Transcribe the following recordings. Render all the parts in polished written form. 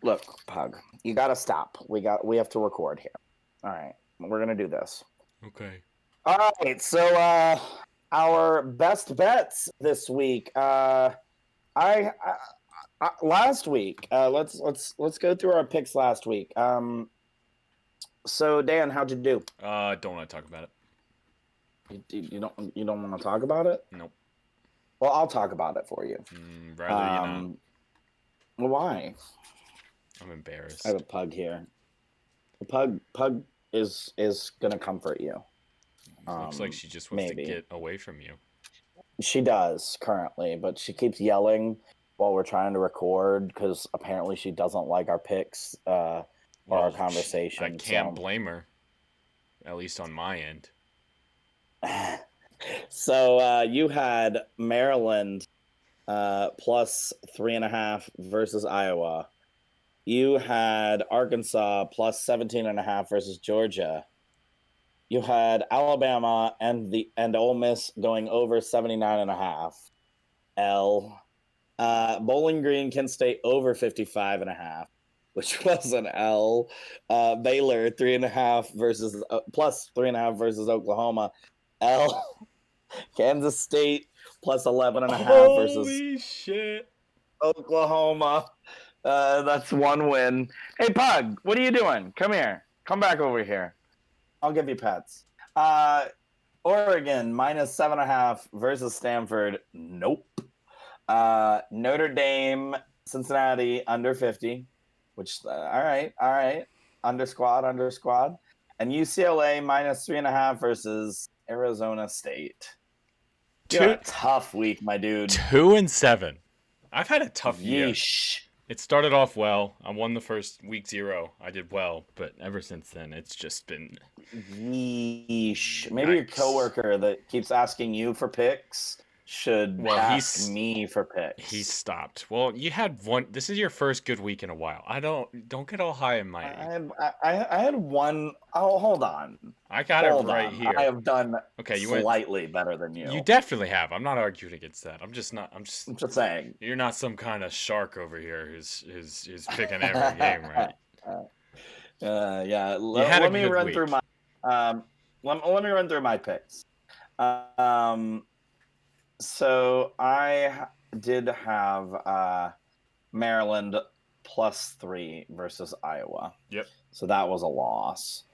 Look, Pug, you gotta stop. We have to record here. All right, we're gonna do this. Okay. All right, so our best bets this week. I last week. Let's go through our picks last week. So Dan, how'd you do? Don't want to talk about it. You don't want to talk about it? Nope. Well, I'll talk about it for you. Rather you not. Well, why? I'm embarrassed. I have a Pug here. Pug is gonna comfort you. Looks like she just wants to get away from you. She does currently, but she keeps yelling while we're trying to record because apparently she doesn't like our picks or our conversation. I can't blame her, at least on my end. So you had Maryland plus 3.5 versus Iowa. You had Arkansas plus 17.5 versus Georgia. You had Alabama and Ole Miss going over 79.5. Bowling Green, Kent State over 55.5, which was an L. Baylor 3.5 versus plus 3.5 versus Oklahoma. L. Kansas State plus 11.5 versus Holy shit. Oklahoma. That's one win. Hey, Pug, what are you doing? Come here. Come back over here. I'll give you pets. Oregon minus 7.5 versus Stanford. Nope. Notre Dame, Cincinnati under 50, which all right. Under squad. And UCLA minus 3.5 versus Arizona State. You had a tough week, my dude. 2-7. I've had a tough year. Yeesh. It started off well. I won the first week 0. I did well, but ever since then, it's just been... Yeesh. Maybe your coworker that keeps asking you for picks should ask me for picks. He stopped. Well, you had one. This is your first good week in a while. Don't get all high and mighty. I had one. Oh, hold on. I got it right here. I have done you slightly better than you. You definitely have. I'm not arguing against that. I'm just saying. You're not some kind of shark over here who's picking every game, right? Yeah. Let me run through my. Let me run through my picks. So I did have Maryland plus 3 versus Iowa. Yep. So that was a loss.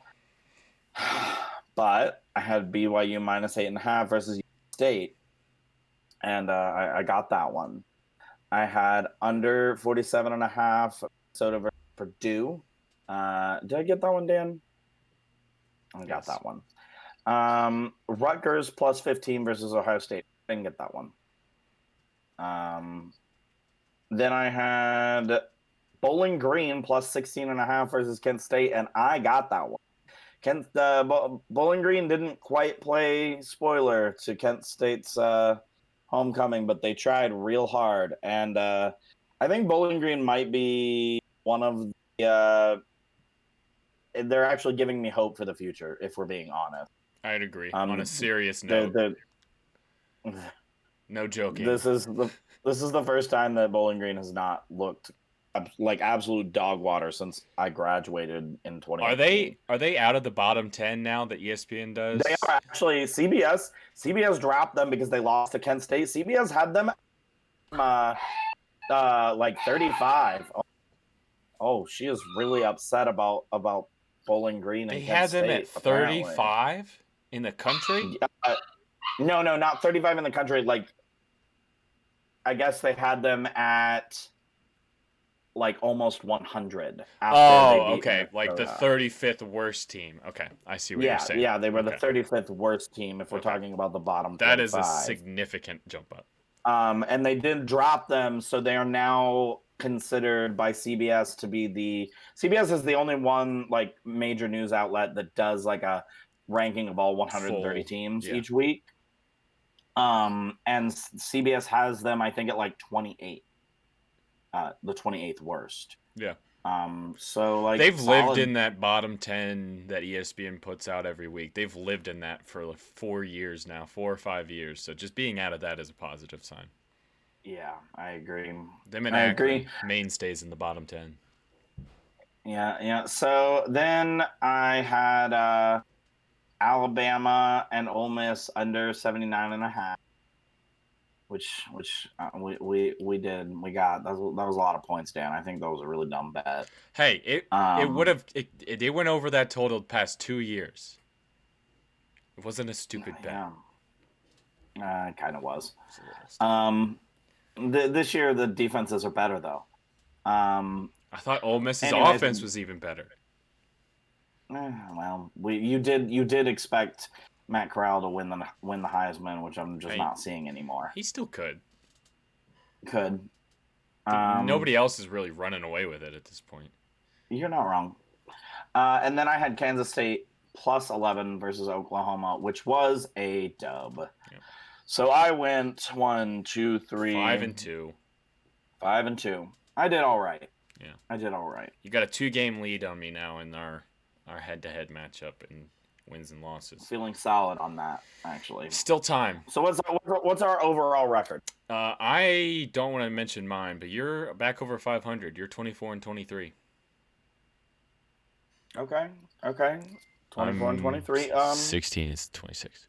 But I had BYU minus 8.5 versus State, and I got that one. I had under 47.5 Minnesota versus Purdue. Did I get that one, Dan? I got that one. Rutgers plus 15 versus Ohio State. Didn't get that one. Then I had Bowling Green plus 16.5 versus Kent State, and I got that one. Bowling Green didn't quite play spoiler to Kent State's homecoming, but they tried real hard, and I think Bowling Green might be one of the. They're actually giving me hope for the future, if we're being honest. I'd agree. On a serious note. No joking. This is the first time that Bowling Green has not looked like absolute dog water since I graduated in 2018. Are they out of the bottom 10 now that ESPN does? They are actually. CBS dropped them because they lost to Kent State. CBS had them like 35. Oh, she is really upset about Bowling Green and Kent State. They had them at 35 in the country? No, not 35 in the country. Like, I guess they had them at like almost 100. Okay. Like the 35th worst team. Okay, I see what you're saying. Yeah, they were the 35th worst team if we're talking about the bottom 25. That is a significant jump up. And they did drop them, so they are now considered by CBS to be CBS is the only one like major news outlet that does like a ranking of all 130 teams each week. And CBS has them, I think, at like 28, the 28th worst. Yeah. So like they've lived in that bottom 10 that ESPN puts out every week. They've lived in that for like 4 years now, 4 or 5 years. So just being out of that is a positive sign. Yeah, I agree. Them and Akron, mainstays in the bottom 10. Yeah. So then I had Alabama and Ole Miss under 79.5, which we did. We got that was a lot of points, Dan. I think that was a really dumb bet. Hey, it would Um, have it went over that total the past 2 years. It wasn't a stupid bet. Yeah, it kind of was. It was a little stupid. This year the defenses are better though. I thought Ole Miss's Anyways, offense was even better. well, you did expect Matt Corral to win the Heisman, which I'm just Hey, not seeing anymore. he still could. Could. Nobody else is really running away with it at this point. You're not wrong. And then I had Kansas State plus 11 versus Oklahoma, which was a dub. Yep. So I went 1, 2, 3, 5-2. 5-2. I did all right. Yeah, I did all right. you got a 2-game lead on me now in our head-to-head matchup in wins and losses. Feeling solid on that, actually. Still time. So what's our overall record? I don't want to mention mine, but you're back over 500. You're 24-23. Okay. 24 and 23. 16 is 26.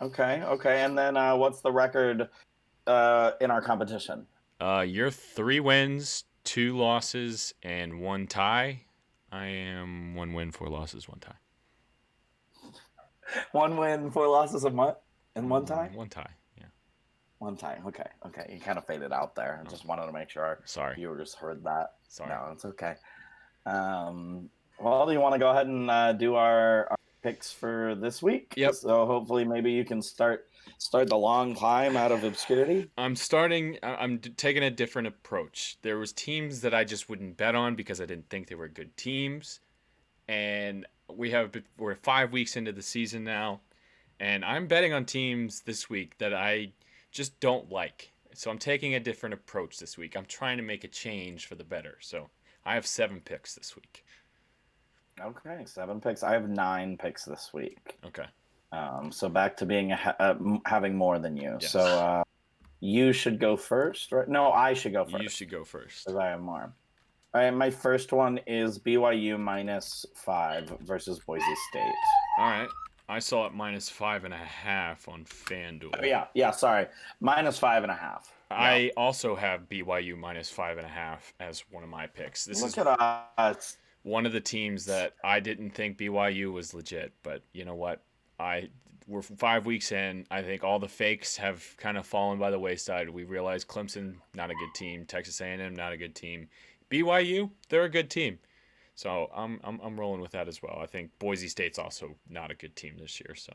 Okay. And then what's the record in our competition? You're 3 wins, 2 losses, and 1 tie. I am 1 win, 4 losses, 1 tie. 1 win, 4 losses, and what? And 1 tie? 1 tie. Yeah. 1 tie. Okay. You kind of faded out there. I just wanted to make sure our viewers heard that. Sorry. No, it's okay. Well, do you want to go ahead and do our picks for this week? Yep. So hopefully maybe you can start the long climb out of obscurity. I'm taking a different approach. There was teams that I just wouldn't bet on because I didn't think they were good teams. And we're 5 weeks into the season now, and I'm betting on teams this week that I just don't like. So I'm taking a different approach this week. I'm trying to make a change for the better. So I have 7 picks this week. Okay, 7 picks. I have 9 picks this week. Okay. So back to being having more than you. Yes. So you should go first, right? No, I should go first. You should go first. Because I have more. All right, my first one is BYU -5 versus Boise State. All right. I saw it -5.5 on FanDuel. Oh, yeah. Sorry, -5.5. I also have BYU -5.5 as one of my picks. Look at us. One of the teams that I didn't think BYU was legit, but you know what? We're 5 weeks in. I think all the fakes have kind of fallen by the wayside. We realize Clemson, not a good team. Texas A&M, not a good team. BYU, they're a good team. So I'm rolling with that as well. I think Boise State's also not a good team this year. So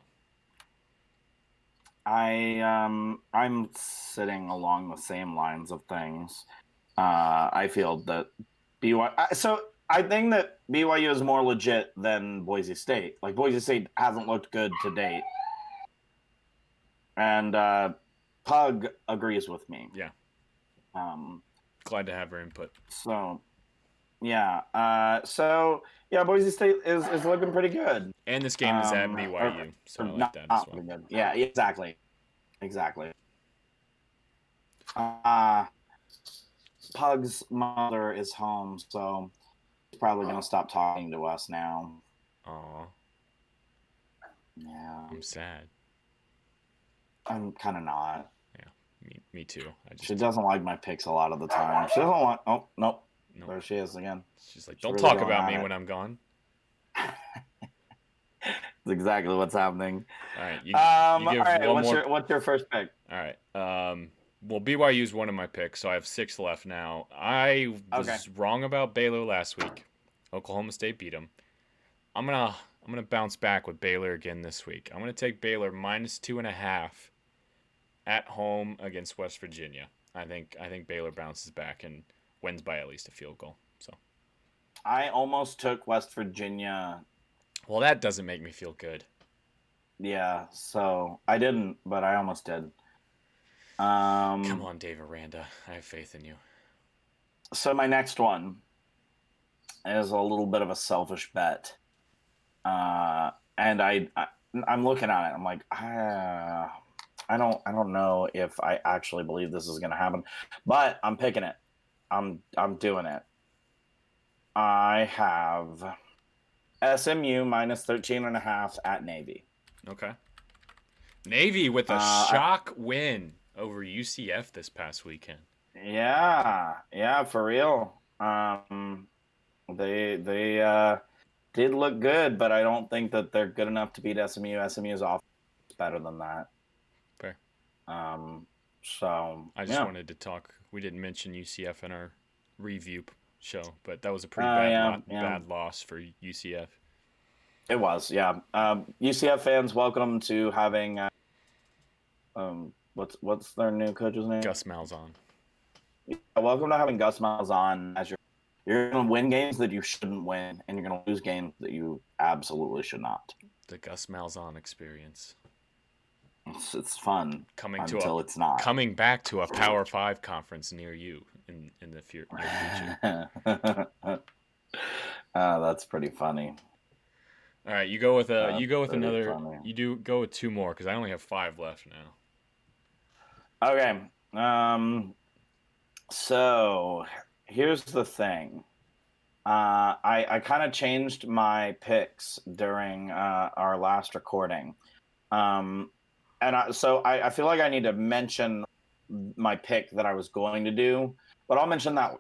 I'm sitting along the same lines of things. I feel that BYU. So I think that BYU is more legit than Boise State. Like Boise State hasn't looked good to date, and Pug agrees with me. Yeah. Glad to have her input. So, yeah. Boise State is looking pretty good. And this game is at BYU, so I like that as well. Good. Yeah, exactly. Pug's mother is home, so he's probably going to stop talking to us now. Aw. Yeah. I'm sad. I'm kind of not. Me too. She doesn't like my picks a lot of the time. She doesn't want. Oh, nope. There she is again. She's like, don't talk about me when I'm gone. That's exactly what's happening. All right. You give all right. one more. What's your first pick? All right. Well, BYU is one of my picks, so I have 6 left now. I was wrong about Baylor last week. Oklahoma State beat them. I'm gonna bounce back with Baylor again this week. I'm gonna take Baylor -2.5 at home against West Virginia. I think Baylor bounces back and wins by at least a field goal. So I almost took West Virginia. Well, that doesn't make me feel good. Yeah, so I didn't, but I almost did. Come on, Dave Aranda. I have faith in you. So my next one is a little bit of a selfish bet. And I'm looking at it. I'm like, I don't know if I actually believe this is going to happen, but I'm picking it. I'm doing it. I have SMU minus 13.5 at Navy. Okay. Navy with a shock win over UCF this past weekend. Yeah, for real. They did look good, but I don't think that they're good enough to beat SMU. SMU's off better than that. Fair. So I just wanted to talk. We didn't mention UCF in our review show, but that was a pretty bad loss for UCF. It was, yeah. UCF fans, welcome to having what's their new coach's name? Gus Malzahn. Yeah, welcome to having Gus Malzahn as you're going to win games that you shouldn't win, and you're going to lose games that you absolutely should not. The Gus Malzahn experience. It's fun until it's not. Coming back to a Power 5 conference near you in the near future. That's pretty funny. All right, you go with another. Funny. You do go with 2 more because I only have 5 left now. Okay. So here's the thing. I kind of changed my picks during our last recording. So I feel like I need to mention my pick that I was going to do, but I'll mention that.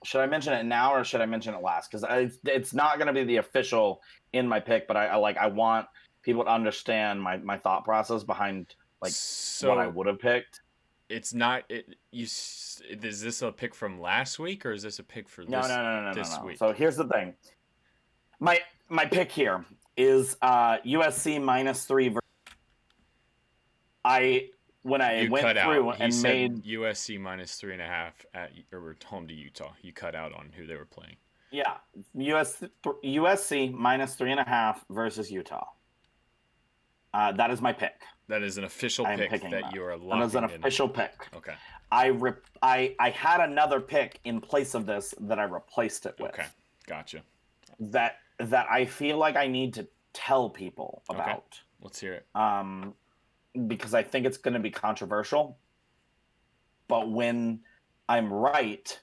Should I mention it now or should I mention it last? Because it's not going to be the official in my pick, but I want people to understand my thought process behind what I would have picked. It's not is this a pick from last week or is this a pick for this week? So here's the thing. My pick here is USC minus 3. When I went through and made USC minus 3.5 at home to Utah, you cut out on who they were playing. Yeah, USC minus 3.5 versus Utah. That is my pick. That is an official pick that you are locking in. That is an official pick. Okay. I had another pick in place of this that I replaced it with. Okay, gotcha. That I feel like I need to tell people about. Okay. Let's hear it. Because I think it's going to be controversial. But when I'm right,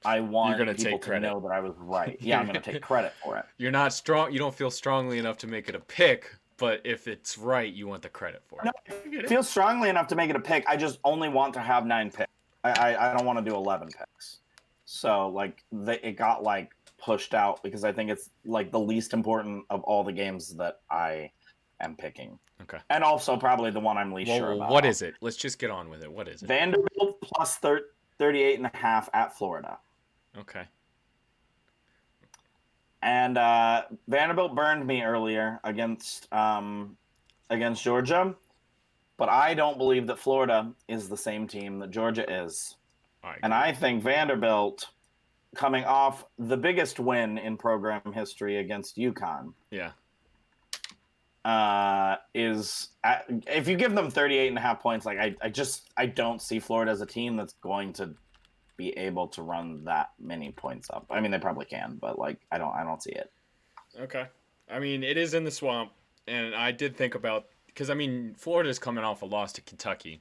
I want people to know that I was right. Yeah, I'm going to take credit for it. You're not strong. You don't feel strongly enough to make it a pick, but if it's right, you want the credit for it. No, I feel strongly enough to make it a pick. I just only want to have 9 picks. I don't want to do 11 picks. So it got pushed out because I think it's the least important of all the games that I am picking. Okay. And also probably the one I'm least sure about. What is it? Let's just get on with it. What is it? Vanderbilt plus 38.5 at Florida. Okay. And Vanderbilt burned me earlier against Georgia, but I don't believe that Florida is the same team that Georgia is. And I think Vanderbilt, coming off the biggest win in program history against UConn, if you give them 38.5 points, I don't see Florida as a team that's going to be able to run that many points up. I mean, they probably can, but I don't see it. Okay. I mean, it is in the swamp, and I did think about because Florida's coming off a loss to Kentucky,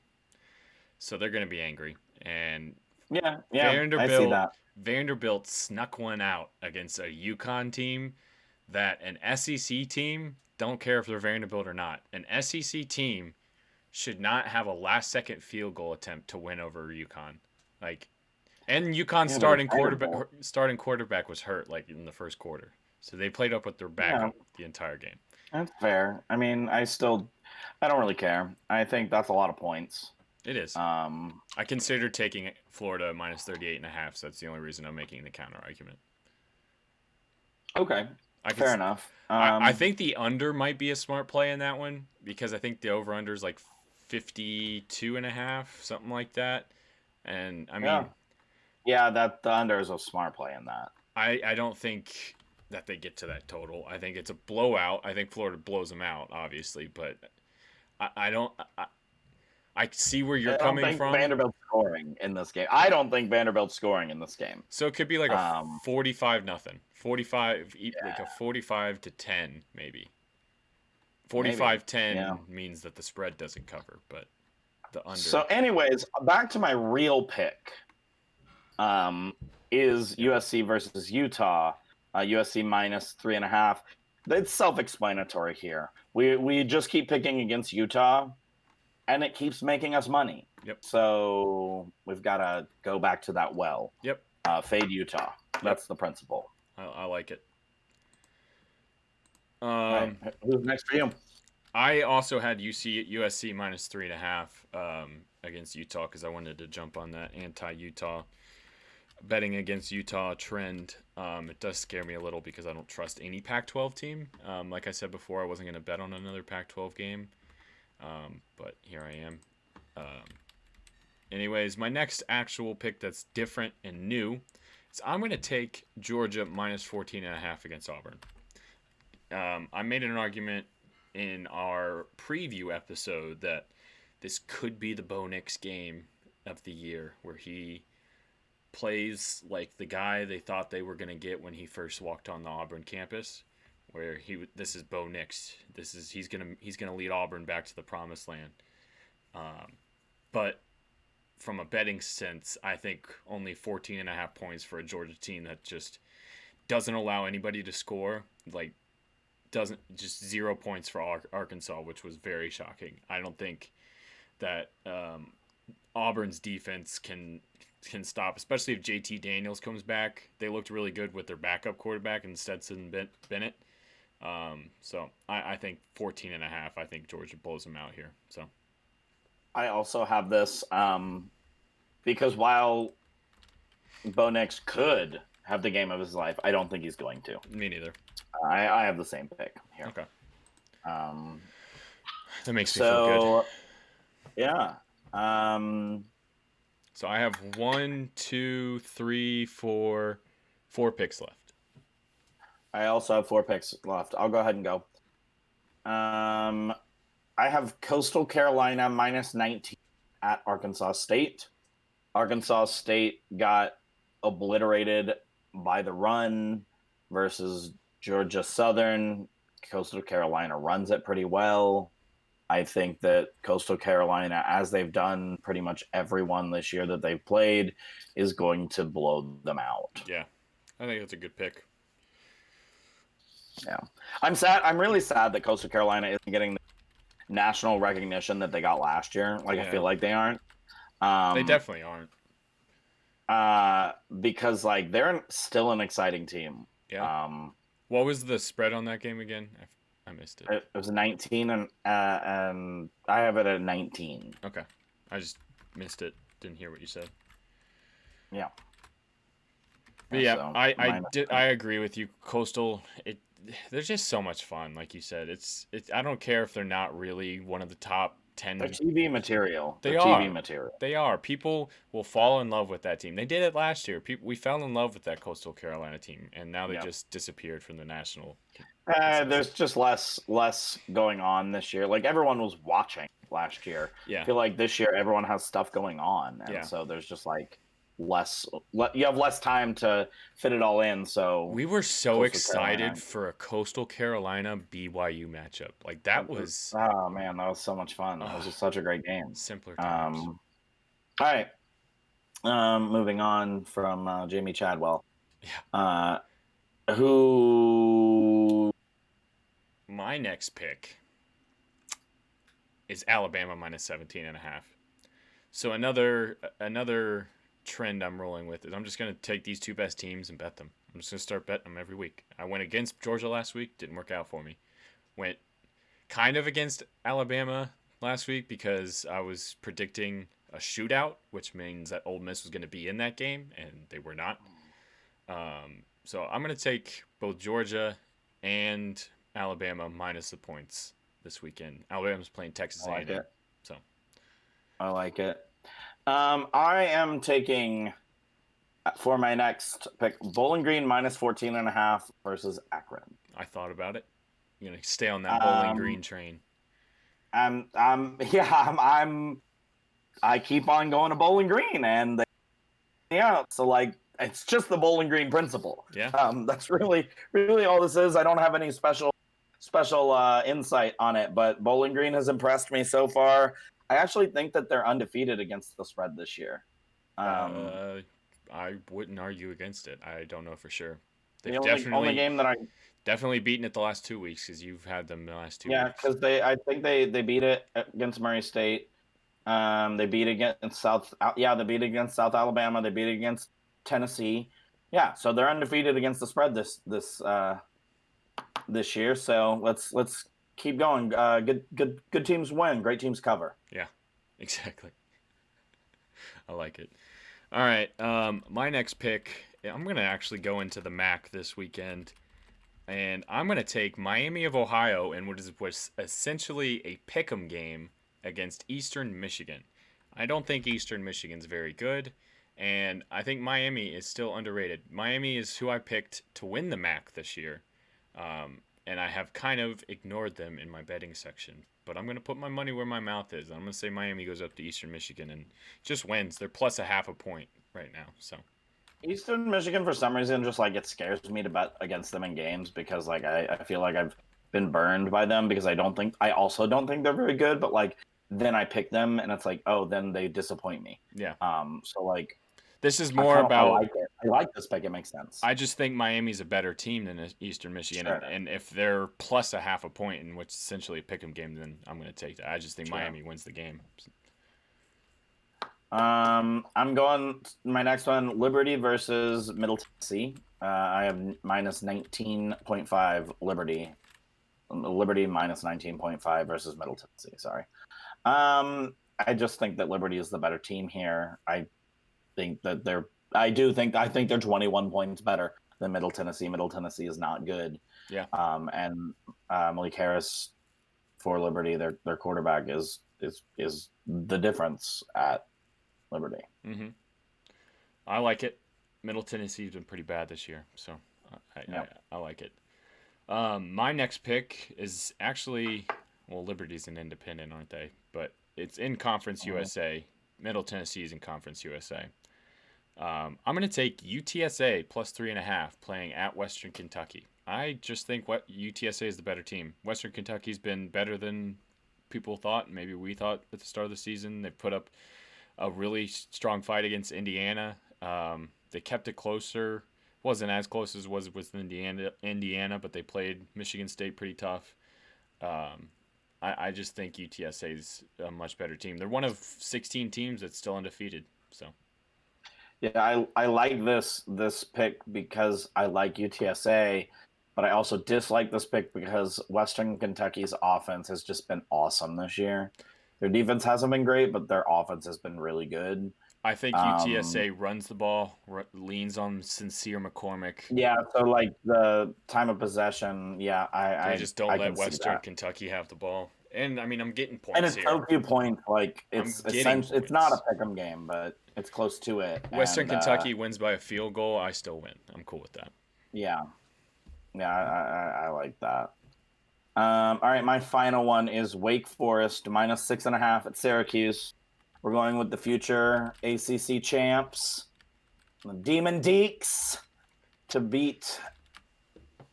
so they're going to be angry. And yeah, I see that. Vanderbilt snuck one out against a UConn team that an SEC team, don't care if they're Vanderbilt or not, an SEC team should not have a last-second field goal attempt to win over UConn. And UConn's starting quarterback was hurt in the first quarter. So they played up with their backup the entire game. That's fair. I mean, I don't really care. I think that's a lot of points. It is. I considered taking Florida minus 38.5, so that's the only reason I'm making the counter argument. Okay. Fair enough. I think the under might be a smart play in that one because I think the over-under is 52.5, something like that. And I mean... Yeah, that the under is a smart play in that. I don't think that they get to that total. I think it's a blowout. I think Florida blows them out, obviously, but I don't... I see where you're coming from. Vanderbilt's scoring in this game. I don't think Vanderbilt's scoring in this game. So it could be a 45-0. 45, a 45-10, maybe. 45-10 means that the spread doesn't cover, but the under. So anyways, back to my real pick. is USC versus Utah. USC minus 3.5. It's self-explanatory here. We just keep picking against Utah, and it keeps making us money. Yep. So we've got to go back to that well. Yep. Fade Utah. That's the principle. I like it. Right. Who's next for you? I also had USC minus 3.5 against Utah because I wanted to jump on that anti-Utah betting against Utah trend. It does scare me a little because I don't trust any Pac-12 team. Like I said before, I wasn't going to bet on another Pac-12 game, but here I am. Anyways, my next actual pick that's different and new is I'm going to take Georgia minus 14.5 against Auburn. I made an argument in our preview episode that this could be the Bo Nix game of the year where he plays like the guy they thought they were going to get when he first walked on the Auburn campus, where this is Bo Nix. He's going to lead Auburn back to the promised land. But from a betting sense, I think only 14.5 points for a Georgia team that just doesn't allow anybody to score, like doesn't just 0 points for Arkansas, which was very shocking. I don't think that Auburn's defense can stop, especially if JT Daniels comes back. They looked really good with their backup quarterback and Stetson Bennett. So I think 14.5. I think Georgia blows them out here. So I also have this because while Bo Nix could have the game of his life, I don't think he's going to. Me neither. I have the same pick here. Okay. That makes me so feel good. Yeah. So I have 1, 2, 3, 4 picks left. I also have 4 picks left. I'll go ahead and go. I have Coastal Carolina minus 19 at Arkansas State. Arkansas State got obliterated by the run versus Georgia Southern. Coastal Carolina runs it pretty well. I think that Coastal Carolina, as they've done pretty much everyone this year that they've played, is going to blow them out. Yeah, I think that's a good pick. Yeah. I'm sad. I'm really sad that Coastal Carolina isn't getting the national recognition that they got last year. Like, I feel like they aren't. They definitely aren't. Because, like, they're still an exciting team. Yeah. What was the spread on that game again? I missed it. It was 19, and I have it at 19. Okay. I just missed it. Didn't hear what you said. Yeah. But yeah, so I agree with you. Coastal, they're just so much fun, like you said. It's I don't care if they're not really one of the top 10. They're TV material. They They're are. TV material. They are. People will fall in love with that team. They did it last year. We fell in love with that Coastal Carolina team, and now they just disappeared from the national. There's just less going on this year. Like, everyone was watching last year. Yeah. I feel like this year everyone has stuff going on, and so there's just like you have less time to fit it all in. So we were so excited for a Coastal Carolina BYU matchup. Like, that was oh man, that was so much fun. That was just such a great game. Simpler times. All right. Moving on from Jamie Chadwell. Yeah. Who? My next pick is Alabama minus 17.5. So another trend I'm rolling with is I'm just going to take these two best teams and bet them. I'm just going to start betting them every week. I went against Georgia last week. Didn't work out for me. Went kind of against Alabama last week because I was predicting a shootout, which means that Ole Miss was going to be in that game, and they were not. So I'm going to take both Georgia and Alabama minus the points this weekend. Alabama's playing Texas A&M. So I like it. I am taking, for my next pick, Bowling Green minus 14.5 versus Akron. I thought about it. You're going to stay on that Bowling Green train. I keep on going to Bowling Green, and so like, it's just the Bowling Green principle. Yeah. That's really all this is. I don't have any special insight on it, but Bowling Green has impressed me so far. I actually think that they're undefeated against the spread this year. I I wouldn't argue against it. I don't know for sure. The They've only game that I definitely beaten it the last 2 weeks because you've had them the last 2 yeah, weeks. because I think they beat it against Murray State. They beat against they beat against South Alabama. They beat against Tennessee. Yeah, so they're undefeated against the spread this year. So let's keep going. Good teams win. Great teams cover. Yeah, exactly. I like it. All right, my next pick. I'm gonna actually go into the MAC this weekend, and I'm gonna take Miami of Ohio in what was essentially a pick'em game against Eastern Michigan. I don't think Eastern Michigan's very good, and I think Miami is still underrated. Miami is who I picked to win the MAC this year, and I have kind of ignored them in my betting section. But I'm going to put my money where my mouth is. I'm going to say Miami goes up to Eastern Michigan and just wins. They're plus a half a point right now. So Eastern Michigan, for some reason, just like it scares me to bet against them in games because like I feel like I've been burned by them because I also don't think they're very good, but like then I pick them and it's like, oh, then they disappoint me. yeah, So like this is I more kind of about. like it. I like this pick. It makes sense. I just think Miami's a better team than Eastern Michigan, Sure. and if they're plus a half a point in which is essentially a pick'em game, then I'm going to take that. I just think Sure. Miami wins the game. I'm going my next one: Liberty versus Middle Tennessee. I have minus 19.5 Liberty. Liberty minus 19.5 versus Middle Tennessee. Sorry. I just think that Liberty is the better team here. I think that I think they're 21 points better than Middle Tennessee. Middle Tennessee is not good. Yeah. And Malik Harris for Liberty, their quarterback is the difference at Liberty. Mm-hmm. I like it. Middle Tennessee's been pretty bad this year, so I like it. My next pick is actually, well, Liberty's an independent, aren't they? But it's in Conference USA. Middle Tennessee's in Conference USA. I'm going to take UTSA plus 3.5 playing at Western Kentucky. I just think UTSA is the better team. Western Kentucky's been better than people thought. Maybe we thought at the start of the season. They've put up a really strong fight against Indiana. They kept it closer. Wasn't as close as was with Indiana, but they played Michigan State pretty tough. I just think UTSA is a much better team. They're one of 16 teams that's still undefeated. So, yeah, I like this pick because I like UTSA, but I also dislike this pick because Western Kentucky's offense has just been awesome this year. Their defense hasn't been great, but their offense has been really good. I think UTSA runs the ball, leans on Sincere McCormick. Yeah, so like the time of possession, yeah, I just don't let Western Kentucky have the ball. And I mean, I'm getting points and it's here. so few points. Like it's not a pick'em game, but it's close to it. Western Kentucky wins by a field goal. I still win. I'm cool with that. Yeah, I like that. All right, my final one is Wake Forest minus 6.5 at Syracuse. We're going with the future ACC champs, the Demon Deeks, to beat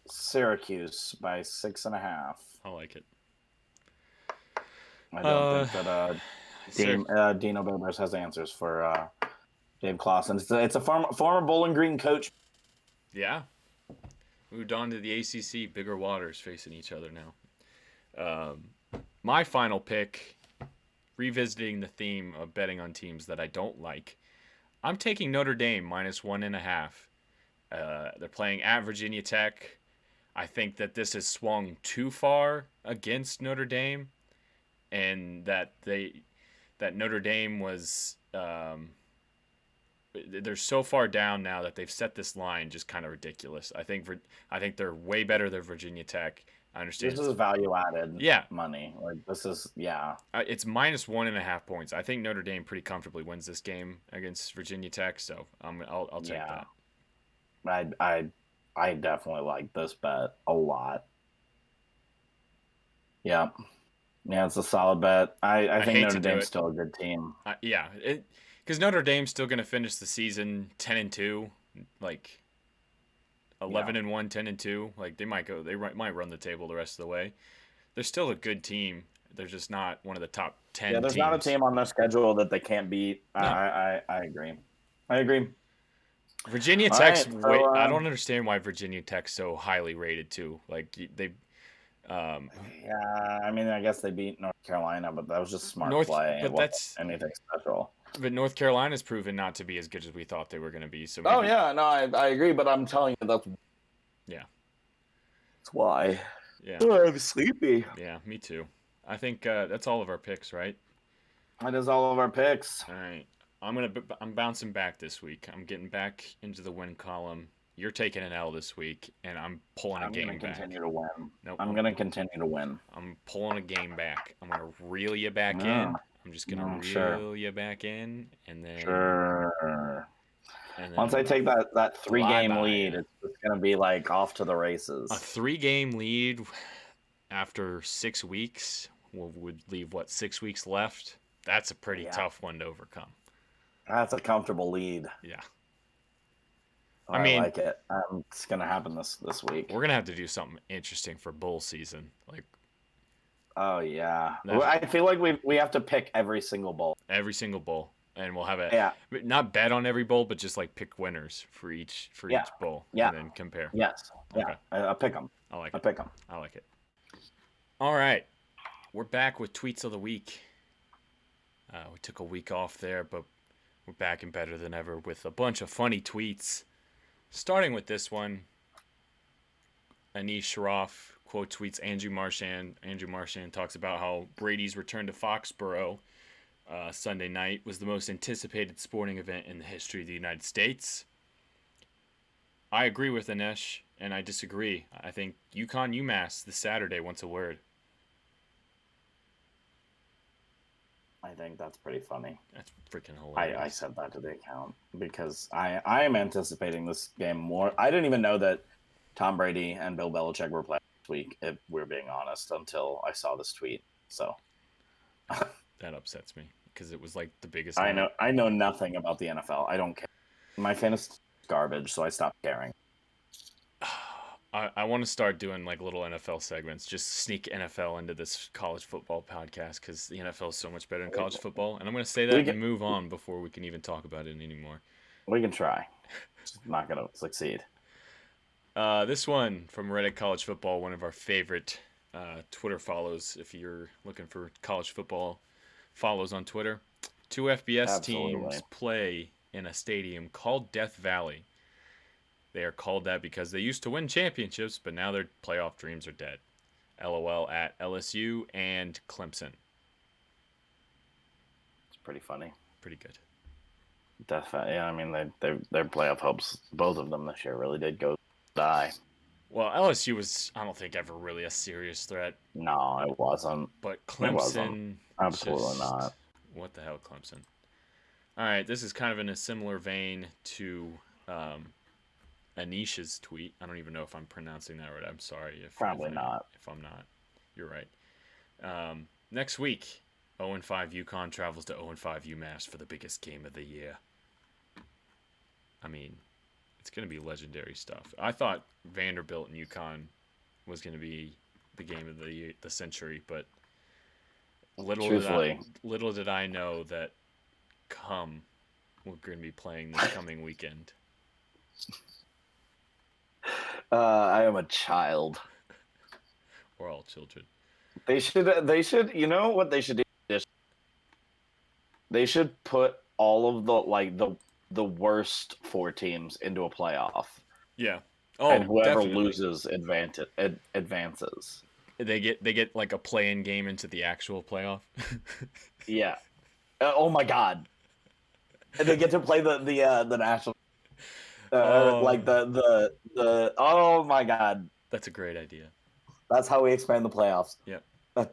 Syracuse by 6.5. I like it. I don't think that Dino Babers has answers for Dave Clawson. It's a former Bowling Green coach. Yeah. Moved on to the ACC, bigger waters facing each other now. My final pick, revisiting the theme of betting on teams that I don't like, I'm taking Notre Dame minus 1.5. They're playing at Virginia Tech. I think that this has swung too far against Notre Dame, and that Notre Dame was they're so far down now that they've set this line just kind of ridiculous. I think they're way better than Virginia Tech. I understand this is value added money. Like this is it's minus 1.5 points. I think Notre Dame pretty comfortably wins this game against Virginia Tech, so I'll take that. I definitely like this bet a lot. Yeah, it's a solid bet. I think Notre Dame's still a good team. Because Notre Dame's still going to finish the season 10-2, like 11-1, 10-2. Like they might run the table the rest of the way. They're still a good team. They're just not one of the top 10 Yeah, there's teams. not a team on their schedule that they can't beat. No. I agree. Virginia All Tech's right, so, I don't understand why Virginia Tech's so highly rated too. Like they, um, yeah, I mean, I guess they beat North Carolina, but that was just smart play. It but wasn't anything special. North Carolina's proven not to be as good as we thought they were going to be. So Oh maybe, yeah, no, I agree, but I'm telling you that's yeah, why. yeah, Oh, I'm sleepy. yeah, me too. I think that's all of our picks, right? That is all of our picks. All right, I'm bouncing back this week. I'm getting back into the win column. You're taking an L this week, and I'm pulling a I'm gonna game back. continue to win. Nope, I'm gonna continue to win. I'm pulling a game back. I'm gonna reel you back Yeah, in. I'm just gonna sure. reel you back in, and then Sure. and Once I then take that fly 3-game by lead, ya. it's just gonna be like off to the A races. 3-game lead after 6 weeks would leave what 6 weeks left. That's a pretty tough one to overcome. That's a comfortable lead. Yeah. I mean, like it. It's gonna happen this week. We're gonna have to do something interesting for bowl season. Like, oh yeah, I feel like we have to pick every single bowl. Every single bowl, and we'll have not bet on every bowl, but just like pick winners for each bowl. Yeah. And then compare. Yes. Okay. Yeah. I'll pick them. I like it. I'll pick them. I like it. All right, we're back with tweets of the week. We took a week off there, but we're back and better than ever with a bunch of funny tweets. Starting with this one, Anish Shroff quote tweets Andrew Marchand. Andrew Marchand talks about how Brady's return to Foxborough Sunday night was the most anticipated sporting event in the history of the United States. I agree with Anish, and I disagree. I think UConn UMass this Saturday wants a word. I think that's pretty funny. That's freaking hilarious. I said that to the account because I am anticipating this game more. I didn't even know that Tom Brady and Bill Belichick were playing this week, if we're being honest, until I saw this tweet. So that upsets me because it was like the biggest. I know nothing about the NFL. I don't care. My fantasy is garbage, so I stopped caring. I want to start doing like little NFL segments, just sneak NFL into this college football podcast because the NFL is so much better than college football. And I'm going to say that and move on before we can even talk about it anymore. We can try. It's not going to succeed. This one from Reddit College Football, one of our favorite Twitter follows. If you're looking for college football follows on Twitter, 2 FBS teams play in a stadium called Death Valley. They are called that because they used to win championships, but now their playoff dreams are dead. LOL at LSU and Clemson. It's pretty funny. Pretty good. Yeah, I mean, their playoff hopes, both of them this year, really did go die. Well, LSU was, I don't think, ever really a serious threat. No, it wasn't. But Clemson... Absolutely not. What the hell, Clemson? All right, this is kind of in a similar vein to... Anish's tweet. I don't even know if I'm pronouncing that right. I'm sorry if I'm not. You're right. Next week, 0-5 UConn travels to 0-5 UMass for the biggest game of the year. I mean, it's going to be legendary stuff. I thought Vanderbilt and UConn was going to be the game of the century, but little did I know that we're going to be playing this coming weekend. I am a child. We're all children. They should. You know what they should do? They should put all of the worst 4 teams into a playoff. Yeah. Oh, and whoever loses advances. They get like a play-in game into the actual playoff. Yeah. Oh my God. And they get to play the national. Like the oh my God. That's a great idea. That's how we expand the playoffs. Yep.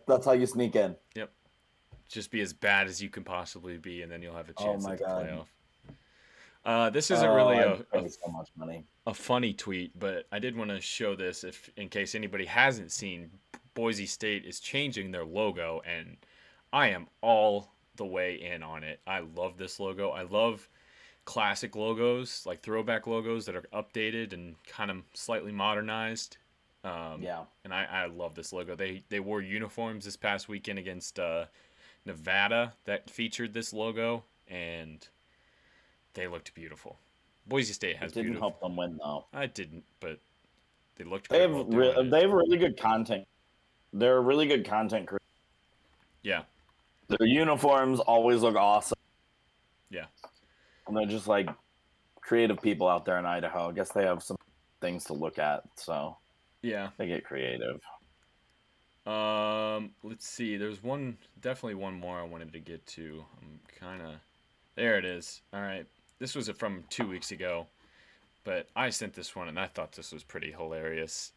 That's how you sneak in. Yep. Just be as bad as you can possibly be, and then you'll have a chance at the playoff. This isn't really so much money. A funny tweet, but I did want to show this in case anybody hasn't seen. Boise State is changing their logo, and I am all the way in on it. I love this logo. I love classic logos, like throwback logos that are updated and kind of slightly modernized. Yeah. And I love this logo. They wore uniforms this past weekend against Nevada that featured this logo, and they looked beautiful. Boise State It has didn't beautiful. help them win though. I didn't, but they looked They good have while doing it. they have really good content. They're a really good content creator. Yeah, Their uniforms always look awesome. yeah. And they're just like creative people out there in Idaho. I guess they have some things to look at, so Yeah. they get creative. Let's see. There's definitely one more I wanted to get to. I'm kind of there. It is. All right. This was from 2 weeks ago, but I sent this one and I thought this was pretty hilarious.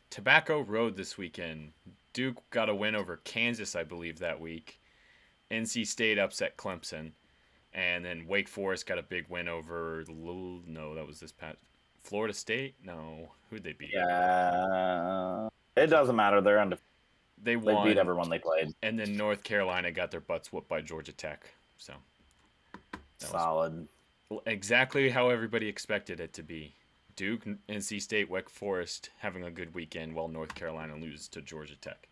Tobacco Road this weekend. Duke got a win over Kansas, I believe, that week. NC State upset Clemson, and then Wake Forest got a big win over. No, that was this past. Florida State? No, who'd they beat? Yeah, it doesn't matter. They're undefeated. They They beat won, everyone they played. and then North Carolina got their butts whooped by Georgia Tech. So that Solid. was exactly how everybody expected it to be. Duke, NC State, Wake Forest having a good weekend while North Carolina loses to Georgia Tech.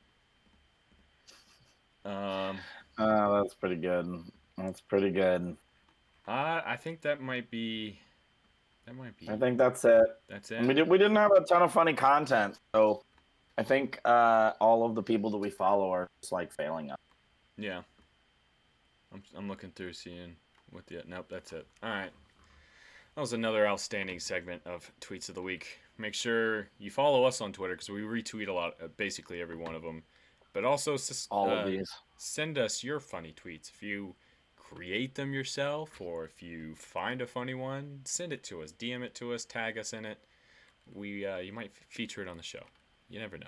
That's pretty good. That's pretty good. I think that might be. I think that's it. That's And it. we didn't have a ton of funny content, so I think all of the people that we follow are just like failing us. Yeah. I'm looking through seeing what the nope, that's it. All right. That was another outstanding segment of Tweets of the Week. Make sure you follow us on Twitter because we retweet a lot, basically every one of them. But also All of these. send us your funny tweets. If you create them yourself or if you find a funny one, send it to us. DM it to us. Tag us in it. You might feature it on the show. You never know.